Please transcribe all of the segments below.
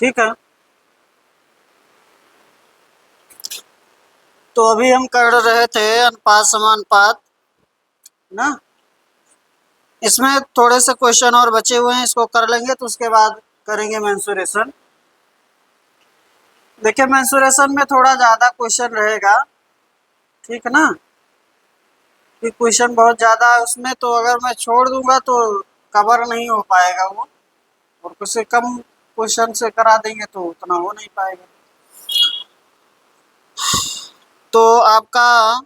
ठीक है। तो अभी हम कर रहे थे अनुपात समानुपात ना, इसमें थोड़े से क्वेश्चन और बचे हुए हैं, इसको कर लेंगे तो उसके बाद करेंगे मेंसुरेशन। देखिए मेंसुरेशन में थोड़ा ज़्यादा क्वेश्चन रहेगा, ठीक है ना, कि क्वेश्चन बहुत ज़्यादा है उसमें, तो अगर मैं छोड़ दूंगा तो कवर नहीं हो पाएगा वो, और कुछ से कम क्वेश्चन से करा देंगे तो उतना हो नहीं पाएगा। तो आपका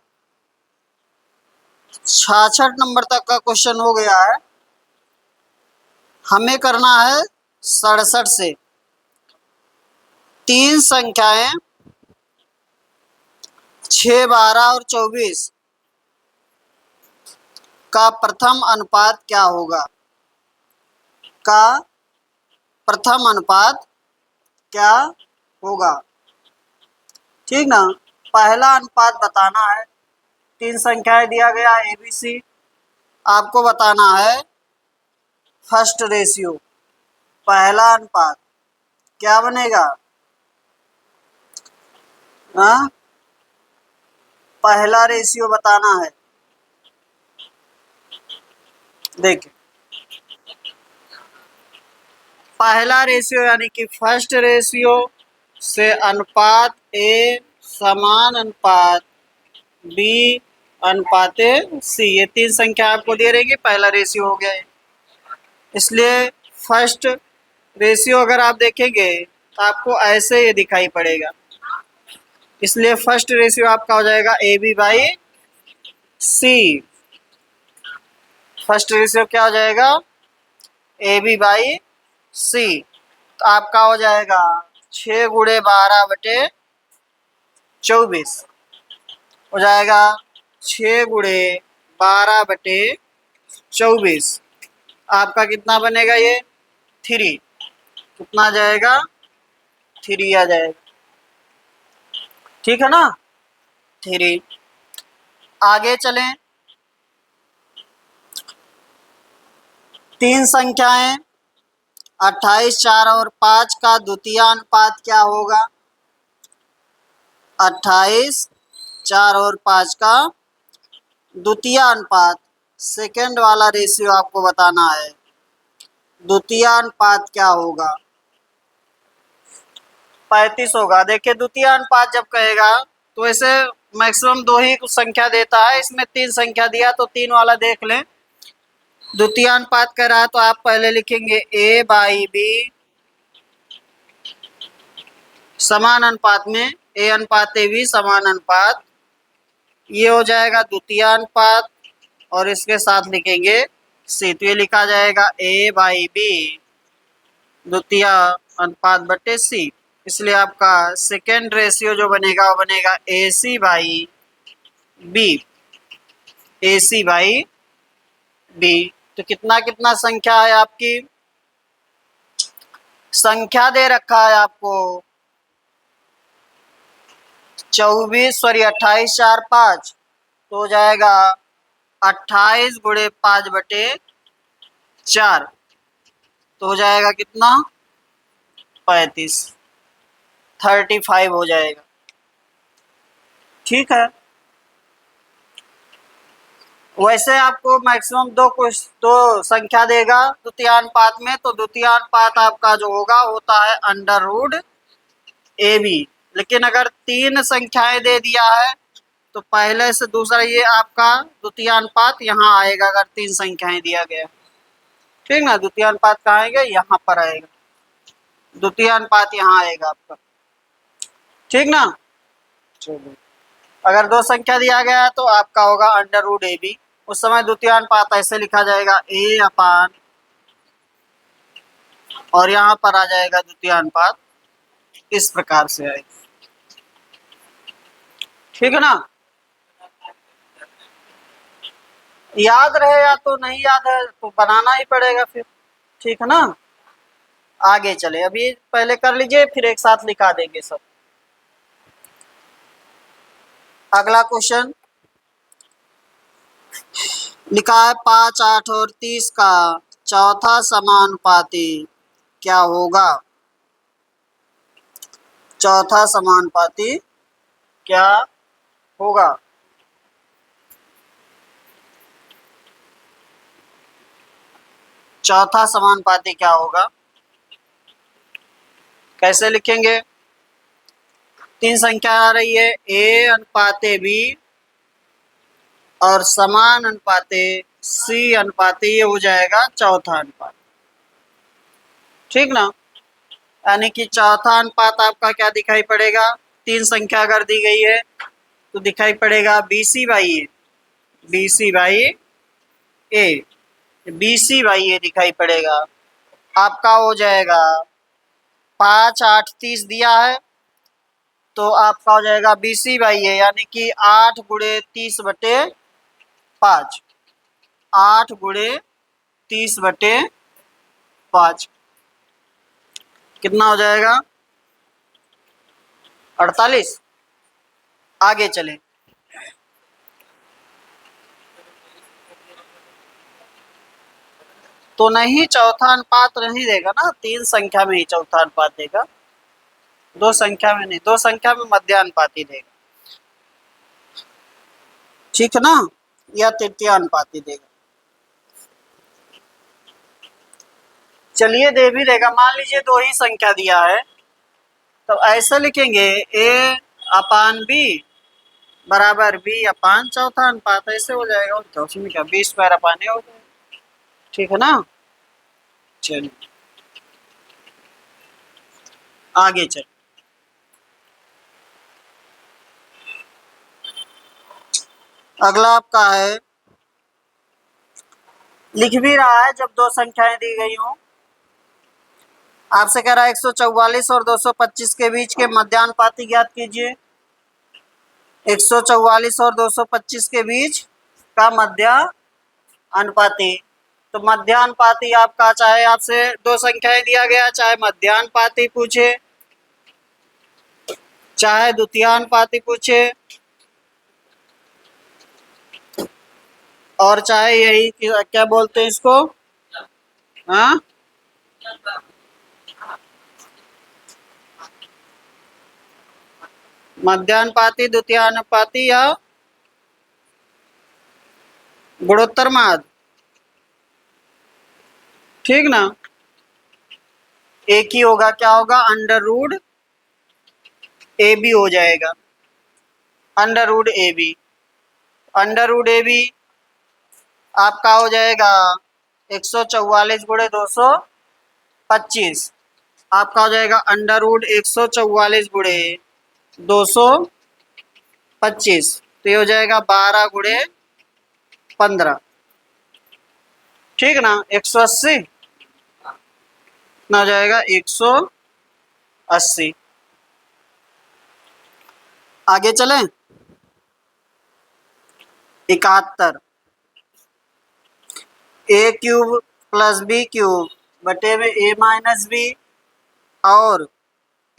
66 नंबर तक का क्वेश्चन हो गया है, हमें करना है 67 से। तीन संख्याएं 6, 12 और 24 का प्रथम अनुपात क्या होगा, का प्रथम अनुपात क्या होगा, ठीक ना। पहला अनुपात बताना है, तीन संख्याएं दिया गया ए बी सी, आपको बताना है फर्स्ट रेशियो, पहला अनुपात क्या बनेगा, हाँ पहला रेशियो बताना है। देखिए पहला रेशियो यानी कि फर्स्ट रेशियो से अनुपात ए समान अनुपात बी अनुपाते सी, ये तीन संख्या आपको दे रहेगी, पहला रेशियो हो गया है। इसलिए फर्स्ट रेशियो अगर आप देखेंगे तो आपको ऐसे ये दिखाई पड़ेगा, इसलिए फर्स्ट रेशियो आपका हो जाएगा A B by C. First ratio क्या हो जाएगा, ए बी बाई सी, तो आपका हो जाएगा 6×12/24 हो जाएगा, 6×12/24 आपका कितना बनेगा, ये 3, कितना आ जाएगा, 3 आ जाएगा, ठीक है ना, 3। आगे चलें, तीन संख्याएं 28, 4 और 5 का द्वितीय अनुपात क्या होगा, 28, 4 और 5 का द्वितीय अनुपात, सेकेंड वाला रेशियो आपको बताना है, द्वितीय अनुपात क्या होगा, 35 होगा। देखिए द्वितीय अनुपात जब कहेगा तो ऐसे मैक्सिमम दो ही संख्या देता है, इसमें तीन संख्या दिया तो तीन वाला देख लें। द्वितीय अनुपात कह रहा है तो आप पहले लिखेंगे ए बाई बी समान अनुपात में ए अनुपात ए बी समान अनुपात, ये हो जाएगा द्वितीय अनुपात, और इसके साथ लिखेंगे सी, तो ये लिखा जाएगा ए बाई बी द्वितीय अनुपात बटे सी। इसलिए आपका सेकेंड रेशियो जो बनेगा वो बनेगा A C by B, A C by B. तो कितना कितना संख्या है आपकी, संख्या दे रखा है आपको 28, 4, 5, तो हो जाएगा 28×5/4, तो हो जाएगा कितना 35, 35 हो जाएगा, ठीक है। वैसे आपको मैक्सिमम दो संख्या देगा द्वितीयानुपात में, तो द्वितीयानुपात आपका जो होता है अंडर रूट ए बी, लेकिन अगर तीन संख्याएं दे दिया है तो पहले से दूसरा ये आपका द्वितीयानुपात यहाँ आएगा, अगर तीन संख्याएं दिया गया, ठीक ना। द्वितीयानुपात कहाँ आएगा, यहाँ पर आएगा, द्वितीयानुपात यहाँ आएगा आपका, ठीक ना। चलो अगर दो संख्या दिया गया है तो आपका होगा अंडर रूट ए बी, उस समय द्वितीयानुपात ऐसे लिखा जाएगा ए अपान, और यहाँ पर आ जाएगा द्वितीयानुपात इस प्रकार से आएगा, ठीक है ना। याद रहे या तो नहीं याद है तो बनाना ही पड़ेगा फिर, ठीक है ना। आगे चले, अभी पहले कर लीजिए फिर एक साथ लिखा देंगे सब। अगला क्वेश्चन लिखा है 5, 8 और 30 का चौथा समानुपाती क्या होगा, चौथा समानुपाती क्या होगा? चौथा समानुपाती क्या होगा? कैसे लिखेंगे? तीन संख्या आ रही है, ए अनुपाते बी और समान अनुपाते सी अनुपाते, ये हो जाएगा चौथा अनुपात। ठीक ना? यानी कि चौथा अनुपात आपका क्या दिखाई पड़ेगा? तीन संख्या अगर दी गई है तो दिखाई पड़ेगा BC by A, BC by A, BC by A दिखाई पड़ेगा। आपका हो जाएगा 5, 8, 30 दिया है तो आपका हो जाएगा BC बाई ए, यानी कि 8 गुणे 30 बटे 5, 8 गुणे 30 बटे 5 कितना हो जाएगा? 48। आगे चले, तो नहीं चौथा अनुपात नहीं देगा ना, तीन संख्या में ही चौथा अनुपात देगा, दो संख्या में नहीं, दो संख्या में मध्यानुपाती देगा। ठीक है ना? या तृतीय अनुपाती देगा। चलिए दे भी देगा, मान लीजिए दो ही संख्या दिया है तो ऐसा लिखेंगे ए अपान बी बराबर बी अपान चौथा अनुपात, ऐसे हो जाएगा। और उसमें क्या, बी स्क्वायर अपान ए हो जाएगा। ठीक है ना? चलिए आगे चल, अगला आपका है, लिख भी रहा है जब दो संख्याएं दी गई हों। आपसे कह रहा है 144 और 225 के बीच के मध्यानुपाती ज्ञात कीजिए। 144 और 225 के बीच का मध्यानुपाती, तो मध्यानुपाती आपका, चाहे आपसे दो संख्याएं दिया गया, चाहे मध्यानुपाती पूछे, चाहे द्वितीयानुपाती पूछे, और चाहे यही क्या बोलते हैं इसको, हाँ मध्यानुपाती, द्वितीयानुपाती या गुणोत्तर माद। ठीक ना? एक ही होगा, क्या होगा? अंडर रूट ए बी हो जाएगा, under root A B. Under root A B आपका हो जाएगा 144 गुणे 225, आपका हो जाएगा अंडर रूट 144 गुणे 225, तो ये हो जाएगा 12 गुणे 15। ठीक ना? 180 कितना हो जाएगा? 180। आगे चलें, 71 A cube plus B cube बटे में ए माइनस बी और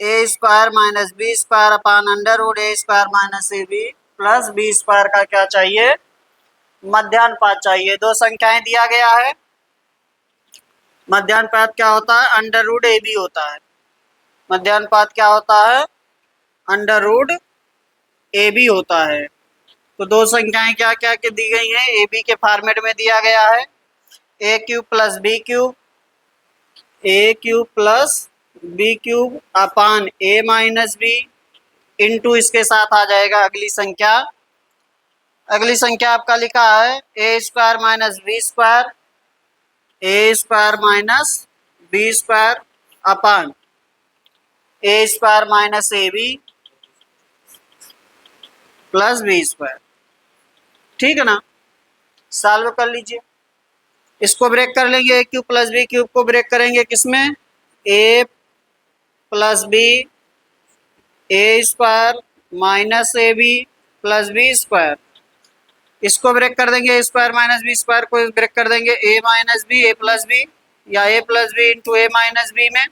A square minus B square upon under root A square minus A B plus B square का क्या चाहिए? मध्यानुपात चाहिए। दो संख्याएं दिया गया है, मध्यानुपात क्या होता है? अंडर रूट ए बी होता है। मध्यानुपात क्या होता है? अंडर रूट ए बी होता है। तो दो संख्याएं क्या क्या के दी गई हैं? ए बी के फॉर्मेट में दिया गया है, A cube plus B cube, A cube plus B cube upon A minus B into इसके साथ आ जाएगा अगली संख्या। अगली संख्या आपका लिखा है A square minus B square, A square minus B square upon A square minus A B plus B square. ठीक है ना? सॉल्व कर लीजिए, इसको ब्रेक कर लेंगे, A cube plus B cube को ब्रेक करेंगे किसमें? A plus B A square minus A B plus B square, इसको ब्रेक कर देंगे, A square minus B square को ब्रेक कर देंगे A minus B A plus B या A plus B into A minus B में।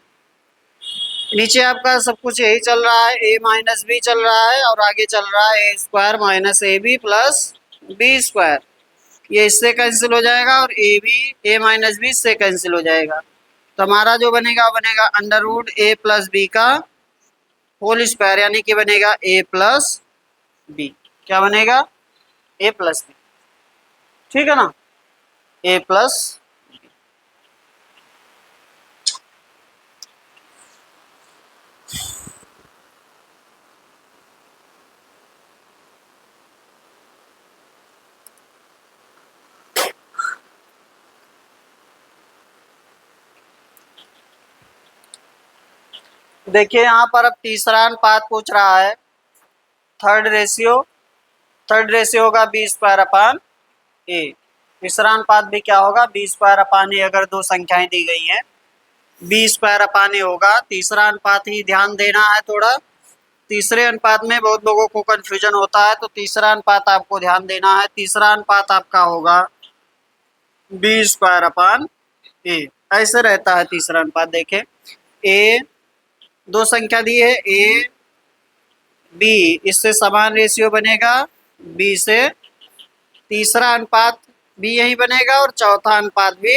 नीचे आपका सब कुछ यही चल रहा है, ए माइनस बी चल रहा है और आगे चल रहा है A square minus A B plus B square. ये इससे कैंसिल हो जाएगा और A B A minus B इससे कैंसिल हो जाएगा, तो हमारा जो बनेगा वो बनेगा under root A plus B का होल स्क्वायर यानी कि बनेगा ए प्लस बी। क्या बनेगा? A plus B. ठीक है ना, ए प्लस। देखिए यहाँ पर अब तीसरा अनुपात पूछ रहा है, थर्ड रेशियो। थर्ड रेशियो होगा बी स्क्वायर अपान ए। तीसरा अनुपात भी क्या होगा? बी स्क्वायर अपान ए। अगर दो संख्याएं दी गई हैं, बी स्क्वायर अपान ए होगा। तीसरा अनुपात ही ध्यान देना है थोड़ा, तीसरे अनुपात में बहुत लोगों को कंफ्यूजन होता है, तो तीसरा अनुपात आपको ध्यान देना है। तीसरा अनुपात आपका होगा बी स्क्वायर अपान ए, ऐसे रहता है तीसरा अनुपात। देखें, ए दो संख्या दी है, ए बी, इससे समान रेशियो बनेगा बी से। तीसरा अनुपात भी यही बनेगा और चौथा अनुपात भी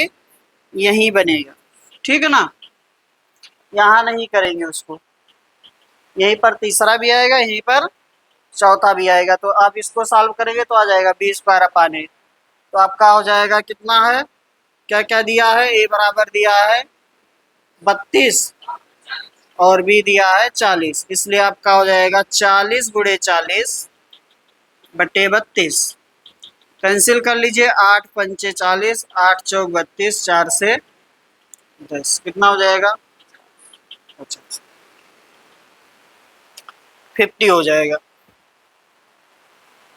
यही बनेगा। ठीक है ना, यहाँ नहीं करेंगे उसको, यहीं पर तीसरा भी आएगा, यहीं पर चौथा भी आएगा। तो आप इसको सॉल्व करेंगे तो आ जाएगा बी स्क्वायर अपान ए। तो आपका हो जाएगा कितना है, क्या क्या दिया है? ए बराबर दिया है 32 और बी दिया है 40, इसलिए आपका हो जाएगा 40 गुणे 40 बटे 32। कैंसिल कर लीजिए, 8 पंचे 40, 8 चौक 32, 4 से 10, कितना हो जाएगा? 50 हो जाएगा।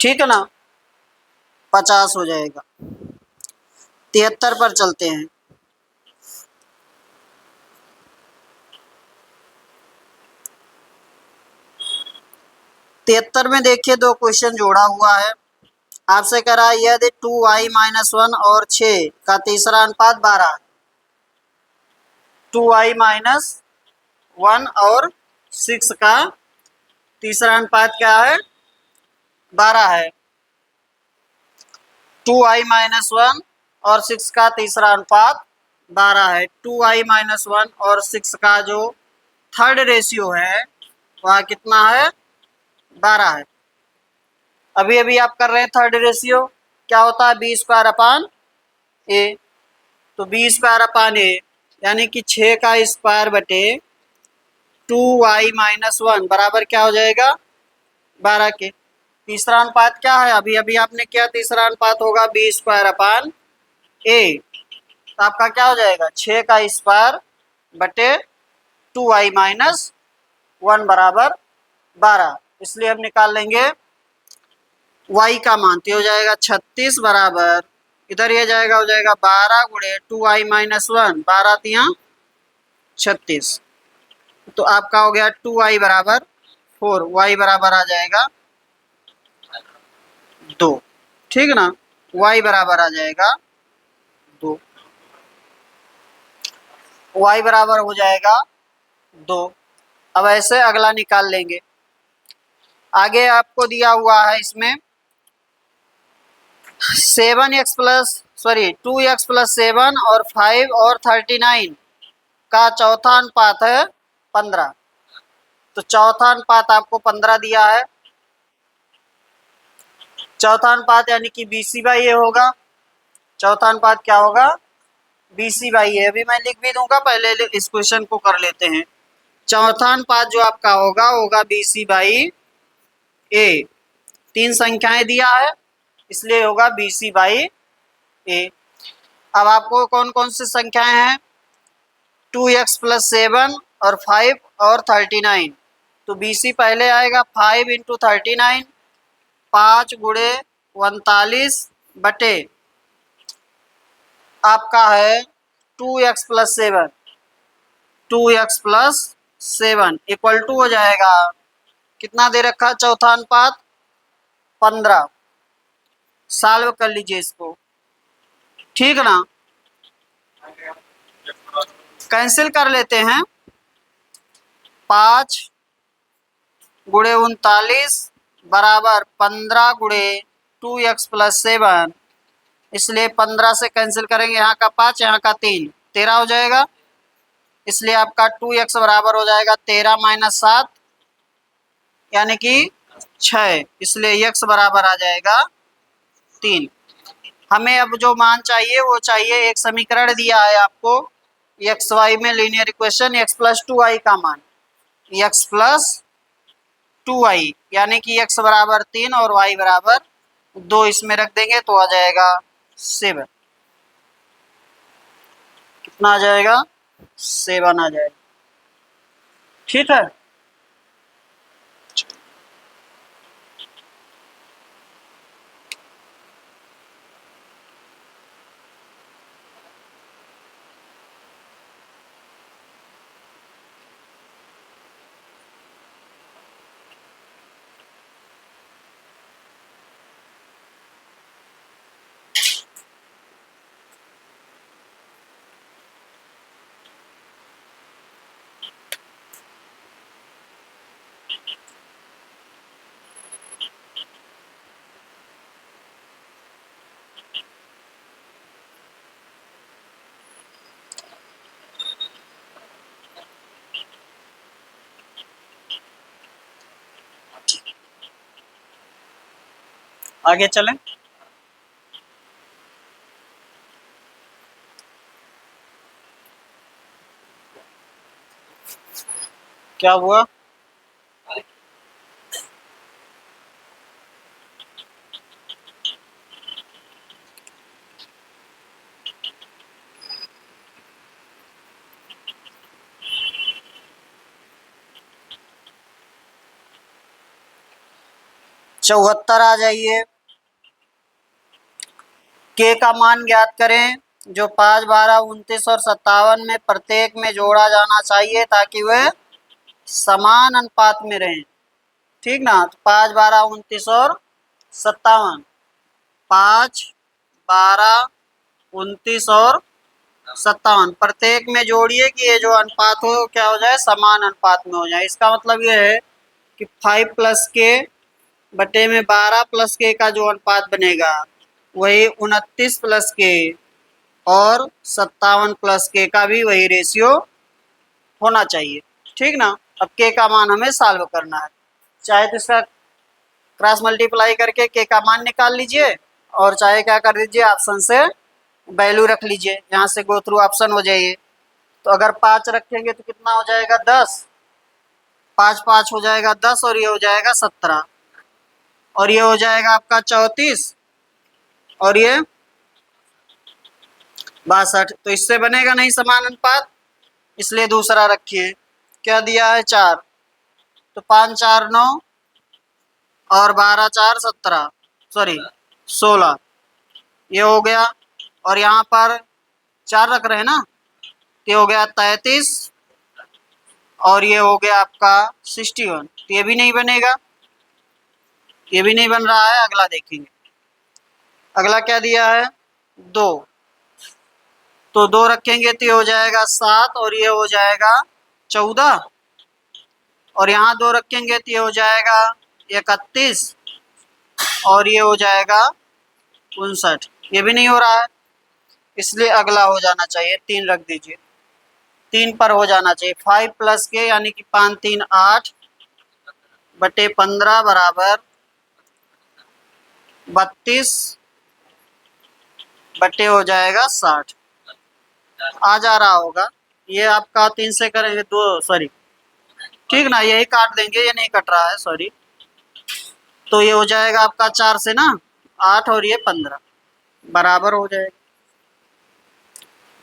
ठीक है ना, 50 हो जाएगा। 73 पर चलते हैं। तिहत्तर में देखिए दो क्वेश्चन जोड़ा हुआ है। आपसे कह रहा है यदि 2i-1 और 6 का तीसरा अनुपात 12, 2i-1 और 6 का तीसरा अनुपात क्या है? 12 है। 2i-1 और 6 का तीसरा अनुपात 12 है। 2i-1 और 6 का जो थर्ड रेशियो है वह कितना है? 12 है। अभी अभी आप कर रहे हैं थर्ड रेशियो, क्या होता है? बी स्क्वायर अपान ए। तो बी स्क्वायर अपान ए यानी कि 6 का स्क्वायर बटे 2i-1 बराबर क्या हो जाएगा? 12 के। तीसरा अनुपात क्या है? अभी अभी आपने क्या, तीसरा अनुपात होगा बी स्क्वायर अपान ए। तो आपका क्या हो जाएगा? 6 का स्क्वायर बटे 2i-1 बराबर 12। इसलिए हम निकाल लेंगे y का मान, तो हो जाएगा 36 बराबर, इधर ये जाएगा, हो जाएगा 12 गुणे 2i-1, 12 तिया 36। तो आपका हो गया 2i बराबर 4, y बराबर आ जाएगा 2। ठीक ना, y बराबर आ जाएगा 2, y बराबर हो जाएगा 2। अब ऐसे अगला निकाल लेंगे। आगे आपको दिया हुआ है इसमें 2x प्लस 7 और 5 और 39 का चौथा अनुपात है 15। तो चौथा अनुपात आपको 15 दिया है। चौथा अनुपात यानी कि BC बाई ए होगा। चौथा अनुपात क्या होगा? BC बाई ए। अभी मैं लिख भी दूंगा, पहले इस क्वेश्चन को कर लेते हैं। चौथा अनुपात जो आपका होगा BC बाई ए। तीन संख्याएं दिया है इसलिए होगा BC बाई ए। अब आपको कौन कौन सी संख्याएं हैं? 2x प्लस 7 और 5 और 39। तो BC पहले आएगा 5 इंटू 39, 5 गुणे 39 बटे आपका है 2x plus 7, 2x plus 7 equal to हो जाएगा, कितना दे रखा? चौथा अनुपात 15। सॉल्व कर लीजिए इसको। ठीक ना, कैंसिल कर लेते हैं। 5 गुणे 39 बराबर 15 गुणे 2x प्लस 7, इसलिए 15 से कैंसिल करेंगे, यहाँ का 5 यहाँ का 3, 13 हो जाएगा। इसलिए आपका 2x बराबर हो जाएगा 13 माइनस 7, यानी कि 6, इसलिए x बराबर आ जाएगा 3। हमें अब जो मान चाहिए वो चाहिए, एक समीकरण दिया है आपको एक्स वाई में linear equation, x plus 2i का मान, x प्लस 2i यानी कि x बराबर 3 और y बराबर 2, इसमें रख देंगे तो आ जाएगा 7। कितना आ जाएगा? 7 आ जाएगा। ठीक है, आगे चलें। क्या हुआ? चौहत्तर आ जाइए। के का मान ज्ञात करें, जो 5, 12, 29 और 57 में प्रत्येक में जोड़ा जाना चाहिए ताकि वह समान अनुपात में रहें। ठीक ना, तो 5, 12, 29 और 57, 5, 12, 29 और 57 प्रत्येक में जोड़िए कि ये जो अनुपात हो क्या हो जाए, समान अनुपात में हो जाए। इसका मतलब ये है कि 5 प्लस के बटे में 12 प्लस के का जो अनुपात बनेगा वही 29 प्लस के और 57 प्लस के का भी वही रेशियो होना चाहिए। ठीक ना, अब के का मान हमें सॉल्व करना है, चाहे तो इसका क्रॉस मल्टीप्लाई करके के का मान निकाल लीजिए और चाहे क्या कर दीजिए, ऑप्शन से वैल्यू रख लीजिए, यहाँ से गो थ्रू ऑप्शन हो जाइए। तो अगर 5 रखेंगे तो कितना हो जाएगा, 10, 5 5 हो जाएगा 10 और ये हो जाएगा 17 और ये हो जाएगा आपका 34 और ये 62। तो इससे बनेगा नहीं समान अनुपात, इसलिए दूसरा रखिए। क्या दिया है, 4, तो 5 4 9 और 12 4 17, सॉरी 16, ये हो गया। और यहाँ पर 4 रख रहे हैं ना, ये हो गया 33 और ये हो गया आपका 61। तो ये भी नहीं बनेगा, ये भी नहीं बन रहा है। अगला देखेंगे, अगला क्या दिया है, 2, तो 2 रखेंगे तो ये हो जाएगा 7 और ये हो जाएगा 14 और यहाँ 2 रखेंगे तो ये हो जाएगा 31 और ये हो जाएगा 59। ये भी नहीं हो रहा है, इसलिए अगला हो जाना चाहिए, 3 रख दीजिए, 3 पर हो जाना चाहिए। 5 प्लस के यानी कि 5 3 8 बटे 15 बराबर 32 बटे हो जाएगा 60। आ जा रहा होगा, ये आपका 3 से करेंगे 2, सॉरी ठीक ना, यही काट देंगे, ये नहीं कट रहा है, सॉरी। तो ये हो जाएगा आपका 4 से ना 8 और ये 15 बराबर हो जाएगा।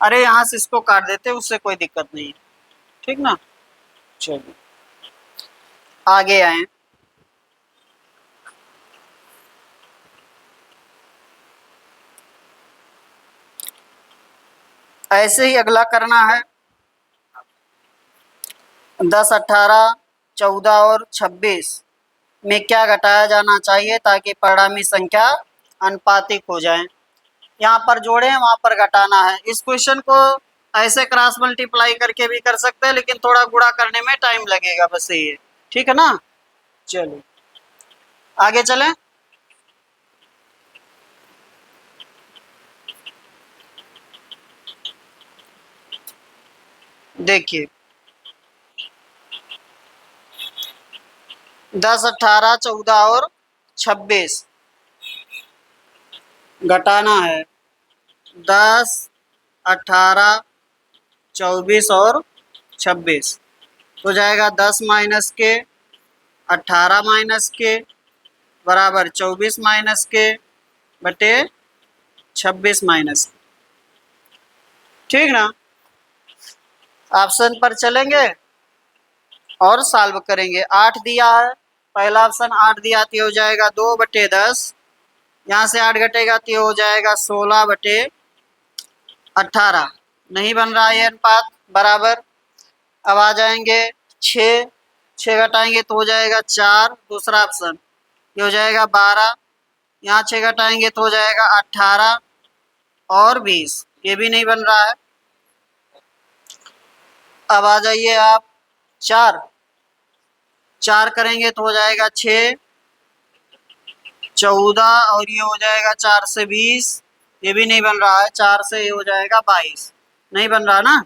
अरे यहाँ से इसको काट देते, उससे कोई दिक्कत नहीं है। ठीक ना, चलिए आगे आए। ऐसे ही अगला करना है, 10, 18, 14 और 26 में क्या घटाया जाना चाहिए ताकि परिणामी संख्या अनुपातिक हो जाए। यहाँ पर जोड़े, वहाँ पर घटाना है। इस क्वेश्चन को ऐसे क्रॉस मल्टीप्लाई करके भी कर सकते हैं, लेकिन थोड़ा गुणा करने में टाइम लगेगा, बस ये। ठीक है ना, चलिए आगे चलें। देखिए 10, 18, 14 और 26 घटाना है। 10, 18, 24 और 26 हो जाएगा 10 माइनस के 18 माइनस के बराबर 24 माइनस के बटे 26 माइनस के। ठीक ना। ऑप्शन पर चलेंगे और सॉल्व करेंगे। 8 दिया है, पहला ऑप्शन 8 दिया तो हो जाएगा 2/10। यहाँ से 8 घटेगा तो हो जाएगा 16/18। नहीं बन रहा है अनुपात बराबर। अब आ जाएंगे 6 घटाएंगे तो हो जाएगा 4, दूसरा ऑप्शन। ये हो जाएगा 12, यहाँ 6 घटाएंगे तो हो जाएगा 18 और 20, ये भी नहीं बन रहा है। अब आ जाइए आप 4 करेंगे तो हो जाएगा 6, 14 और ये हो जाएगा 4 से 20, ये भी नहीं बन रहा है। 4 से ये हो जाएगा 22, नहीं बन रहा ना,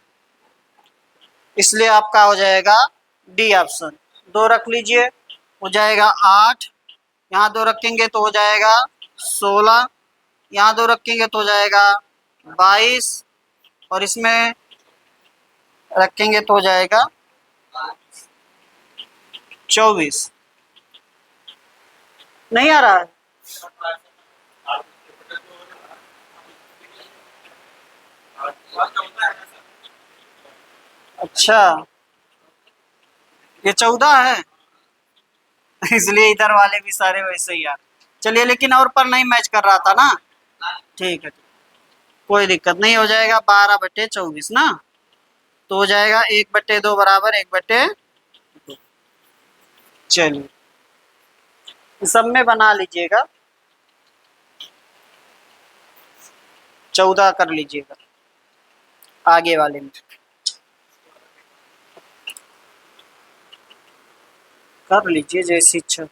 इसलिए आपका हो जाएगा डी ऑप्शन। 2 रख लीजिए, हो जाएगा 8, यहाँ 2 रखेंगे तो हो जाएगा 16, यहाँ 2 रखेंगे तो हो जाएगा 22 और इसमें रखेंगे तो हो जाएगा 24। नहीं आ रहा है। अच्छा, ये 14 है इसलिए इधर वाले भी सारे वैसे ही यार। चलिए, लेकिन और पर नहीं मैच कर रहा था ना। ठीक है, कोई दिक्कत नहीं, हो जाएगा 12/24 ना, तो हो जाएगा 1/2 बराबर 1/2। चलिए, सब में बना लीजिएगा, 14 कर लीजिएगा आगे वाले में। कर लीजिए जैसी इच्छा।